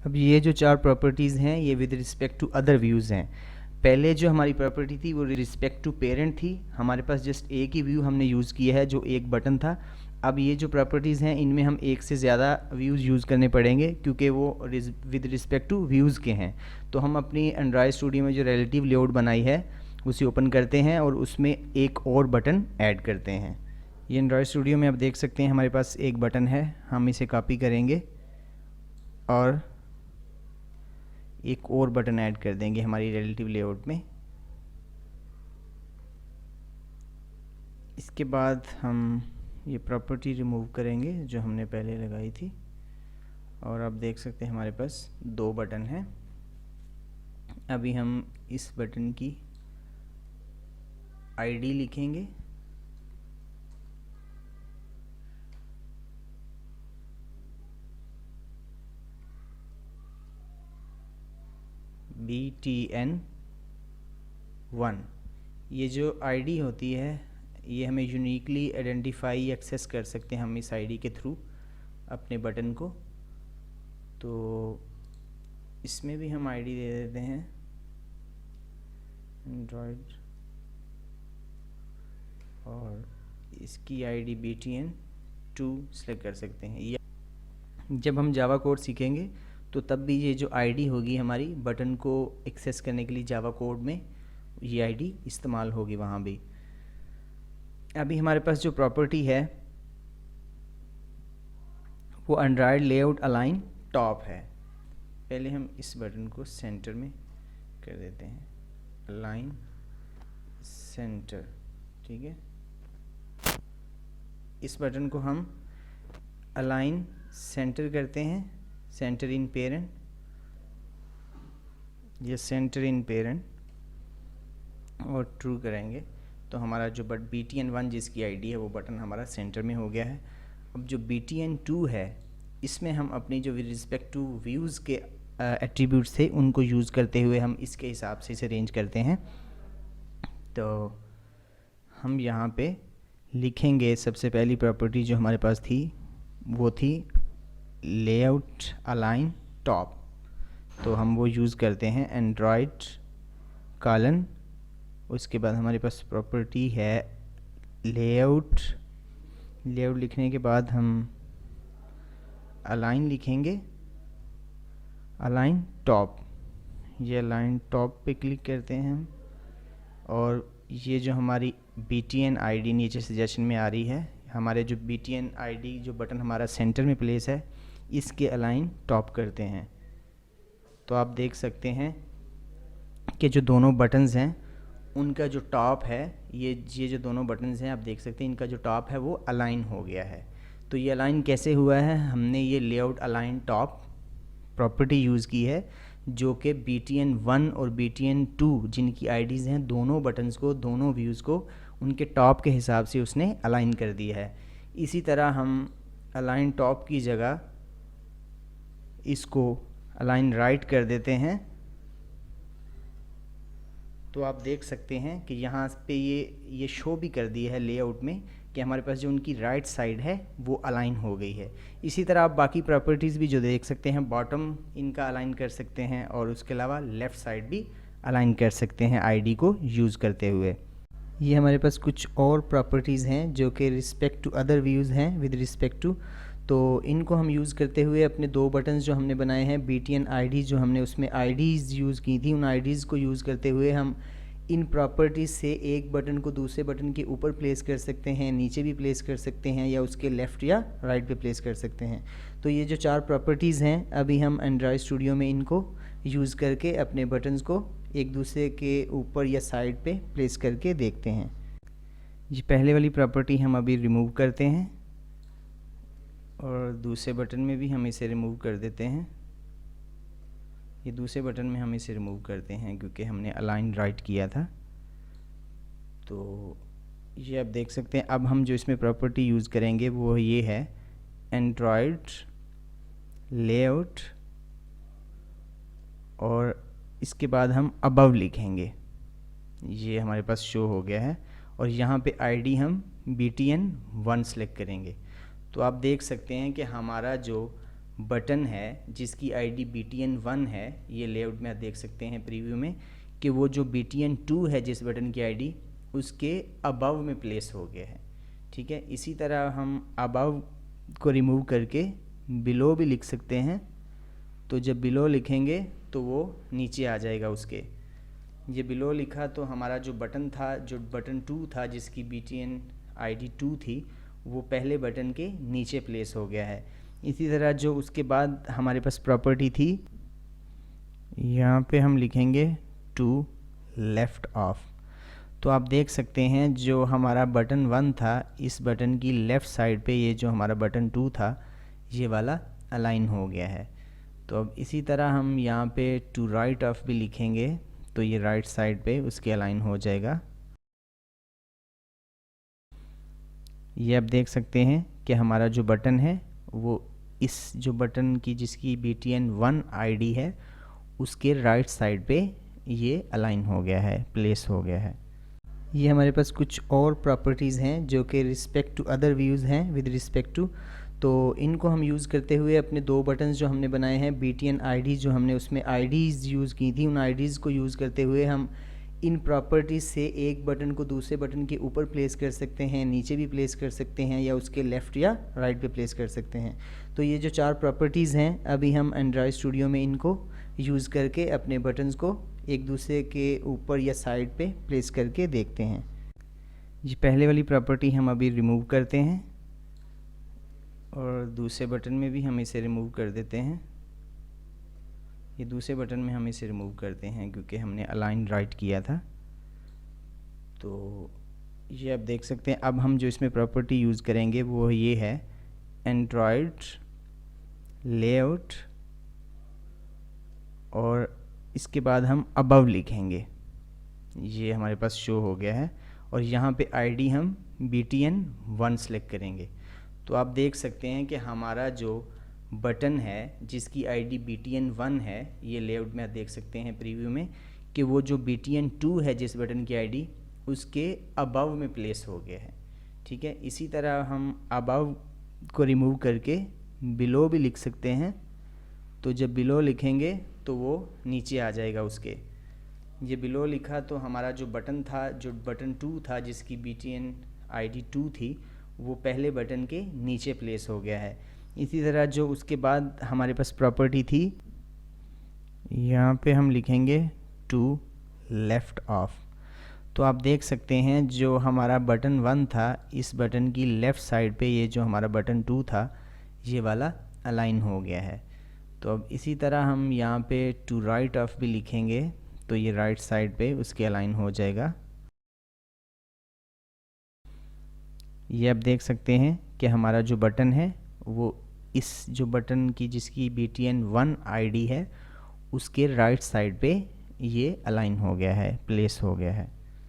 अब ये जो चार प्रॉपर्टीज़ हैं ये with respect to other views हैं। पहले जो हमारी प्रॉपर्टी थी वो रिस्पेक्ट टू पेरेंट थी, हमारे पास जस्ट एक ही व्यू हमने यूज़ किया है जो एक बटन था। अब ये जो प्रॉपर्टीज़ हैं इनमें हम एक से ज़्यादा व्यूज़ यूज़ करने पड़ेंगे क्योंकि वो विद रिस्पेक्ट टू व्यूज़ के हैं। तो हम अपनी एंड्रॉयड स्टूडियो में जो रिलेटिव लेआउट बनाई है उसे ओपन करते हैं और उसमें एक और बटन ऐड करते हैं। ये एंड्रॉयड स्टूडियो में आप देख सकते हैं हमारे पास एक बटन है, हम इसे कॉपी करेंगे और एक और बटन ऐड कर देंगे हमारी रिलेटिव लेआउट में। इसके बाद हम ये प्रॉपर्टी रिमूव करेंगे जो हमने पहले लगाई थी और आप देख सकते हैं हमारे पास दो बटन हैं। अभी हम इस बटन की आईडी लिखेंगे BTN1। ये जो आईडी होती है ये हमें यूनिकली आइडेंटिफाई एक्सेस कर सकते हैं हम इस आईडी के थ्रू अपने बटन को। तो इसमें भी हम आईडी दे देते हैं एंड्रॉयड और इसकी आईडी BTN2 सेलेक्ट कर सकते हैं। या जब हम जावा कोड सीखेंगे तो तब भी ये जो आईडी होगी हमारी बटन को एक्सेस करने के लिए जावा कोड में ये आईडी इस्तेमाल होगी वहाँ भी। अभी हमारे पास जो प्रॉपर्टी है वो एंड्रॉयड लेआउट अलाइन टॉप है। पहले हम इस बटन को सेंटर में कर देते हैं, अलाइन सेंटर, ठीक है। इस बटन को हम अलाइन सेंटर करते हैं, सेंटर इन पेरेंट, ये सेंटर इन पेरेंट और ट्रू करेंगे तो हमारा जो BTN1 जिसकी आईडी है वो बटन हमारा सेंटर में हो गया है। अब जो BTN2 है इसमें हम अपनी जो विद रिस्पेक्ट टू व्यूज़ के एट्रीब्यूट्स थे उनको यूज़ करते हुए हम इसके हिसाब से इसे अरेंज करते हैं। तो हम यहाँ पे लिखेंगे सबसे पहली प्रॉपर्टी जो हमारे पास थी वो थी लेआउट अलाइन टॉप। तो हम वो यूज़ करते हैं एंड्रॉयड कॉलन, उसके बाद हमारे पास प्रॉपर्टी है लेआउट लिखने के बाद हम अलाइन लिखेंगे, अलाइन टॉप। ये अलाइन टॉप पे क्लिक करते हैं हम और ये जो हमारी BTN आईडी नीचे सजेशन में आ रही है, हमारे जो BTN आईडी जो बटन हमारा सेंटर में प्लेस है इसके अलाइन टॉप करते हैं। तो आप देख सकते हैं कि जो दोनों बटन्स हैं उनका जो टॉप है ये जो दोनों बटन्स हैं आप देख सकते हैं इनका जो टॉप है वो अलाइन हो गया है। तो ये अलाइन कैसे हुआ है, हमने ये layout align top property use की है जो कि BTN1 और BTN2 जिनकी आईडीज़ हैं दोनों बटन्स को, दोनों व्यूज़ को उनके टॉप के हिसाब से उसने अलाइन कर दिया है। इसी तरह हम अलाइन टॉप की जगह इसको अलाइन राइट कर देते हैं। तो आप देख सकते हैं कि यहाँ पे ये शो भी कर दिया है लेआउट में कि हमारे पास जो उनकी राइट साइड है वो अलाइन हो गई है। इसी तरह आप बाकी प्रॉपर्टीज़ भी जो देख सकते हैं, बॉटम इनका अलाइन कर सकते हैं और उसके अलावा लेफ़्ट साइड भी अलाइन कर सकते हैं आईडी को यूज़ करते हुए। ये हमारे पास कुछ और प्रॉपर्टीज़ हैं जो कि रिस्पेक्ट टू अदर व्यूज़ हैं विद रिस्पेक्ट टू। तो इनको हम यूज़ करते हुए अपने दो बटन्स जो हमने बनाए हैं BTN आईडी जो हमने उसमें आईडीज़ यूज़ की थी उन आईडीज़ को यूज़ करते हुए हम इन प्रॉपर्टीज़ से एक बटन को दूसरे बटन के ऊपर प्लेस कर सकते हैं, नीचे भी प्लेस कर सकते हैं या उसके लेफ़्ट या राइट पे प्लेस कर सकते हैं। तो ये जो चार प्रॉपर्टीज़ हैं अभी हम एंड्रॉयड स्टूडियो में इनको यूज़ करके अपने बटन्स को एक दूसरे के ऊपर या साइड पे प्लेस करके देखते हैं। ये पहले वाली प्रॉपर्टी हम अभी रिमूव करते हैं और दूसरे बटन में भी हम इसे रिमूव कर देते हैं। ये दूसरे बटन में हम इसे रिमूव करते हैं क्योंकि हमने अलाइन राइट किया था। तो ये आप देख सकते हैं अब हम जो इसमें प्रॉपर्टी यूज़ करेंगे वो ये है एंड्रॉयड लेआउट और इसके बाद हम अबव लिखेंगे। ये हमारे पास शो हो गया है और यहाँ पे आईडी हम BTN1 सेलेक्ट करेंगे। तो आप देख सकते हैं कि हमारा जो बटन है जिसकी आईडी BTN1 है, ये लेआउट में आप देख सकते हैं प्रीव्यू में कि वो जो BTN2 है जिस बटन की आईडी उसके अबव में प्लेस हो गया है। ठीक है, इसी तरह हम अबव को रिमूव करके बिलो भी लिख सकते हैं। तो जब बिलो लिखेंगे तो वो नीचे आ जाएगा उसके। ये बिलो लिखा तो हमारा जो बटन था, जो बटन 2 था जिसकी BTN ID 2 थी, वो पहले बटन के नीचे प्लेस हो गया है। इसी तरह जो उसके बाद हमारे पास प्रॉपर्टी थी, यहाँ पे हम लिखेंगे टू लेफ़्ट ऑफ। तो आप देख सकते हैं जो हमारा बटन 1 था, इस बटन की लेफ़्ट साइड पे ये जो हमारा बटन 2 था ये वाला अलाइन हो गया है। तो अब इसी तरह हम यहाँ पे टू राइट ऑफ भी लिखेंगे तो ये राइट साइड पे उसके अलाइन हो जाएगा। ये आप देख सकते हैं कि हमारा जो बटन है वो इस जो बटन की जिसकी BTN1 आईडी है उसके राइट साइड पे ये अलाइन हो गया है, प्लेस हो गया है। ये हमारे पास कुछ और प्रॉपर्टीज़ हैं जो कि रिस्पेक्ट टू अदर व्यूज़ हैं विद रिस्पेक्ट टू, तो इनको हम यूज़ करते हुए अपने दो बटन्स जो हमने बनाए हैं BTN आईडी जो हमने उसमें आईडीज़ यूज़ की थी, उन आईडीज़ को यूज़ करते हुए हम इन प्रॉपर्टीज़ से एक बटन को दूसरे बटन के ऊपर प्लेस कर सकते हैं, नीचे भी प्लेस कर सकते हैं या उसके लेफ़्ट या राइट पे प्लेस कर सकते हैं। तो ये जो 4 प्रॉपर्टीज़ हैं अभी हम एंड्रॉयड स्टूडियो में इनको यूज़ करके अपने बटन्स को एक दूसरे के ऊपर या साइड पे प्लेस करके देखते हैं। ये पहले वाली प्रॉपर्टी हम अभी रिमूव करते हैं और दूसरे बटन में भी हम इसे रिमूव कर देते हैं। ये दूसरे बटन में हम इसे रिमूव करते हैं क्योंकि हमने अलाइन राइट किया था। तो ये आप देख सकते हैं। अब हम जो इसमें प्रॉपर्टी यूज़ करेंगे वो ये है एंड्रॉयड लेआउट और इसके बाद हम अबव लिखेंगे। ये हमारे पास शो हो गया है और यहाँ पे आईडी हम BTN1 सेलेक्ट करेंगे। तो आप देख सकते हैं कि हमारा जो बटन है जिसकी आईडी BTN1 है, ये लेआउट में आप देख सकते हैं प्रीव्यू में कि वो जो BTN2 है जिस बटन की आईडी उसके अबव में प्लेस हो गया है। ठीक है, इसी तरह हम अबव को रिमूव करके बिलो भी लिख सकते हैं। तो जब बिलो लिखेंगे तो वो नीचे आ जाएगा उसके। ये बिलो लिखा तो हमारा जो बटन था, जो बटन 2 था जिसकी BTN ID 2 थी, वो पहले बटन के नीचे प्लेस हो गया है। इसी तरह जो उसके बाद हमारे पास प्रॉपर्टी थी, यहाँ पे हम लिखेंगे टू लेफ़्ट ऑफ। तो आप देख सकते हैं जो हमारा बटन 1 था, इस बटन की लेफ़्ट साइड पे ये जो हमारा बटन 2 था ये वाला अलाइन हो गया है। तो अब इसी तरह हम यहाँ पे टू राइट ऑफ भी लिखेंगे तो ये राइट साइड पे उसके अलाइन हो जाएगा। ये आप देख सकते हैं कि हमारा जो बटन है वो इस जो बटन की जिसकी BTN1 आईडी है उसके राइट साइड पे ये अलाइन हो गया है, प्लेस हो गया है।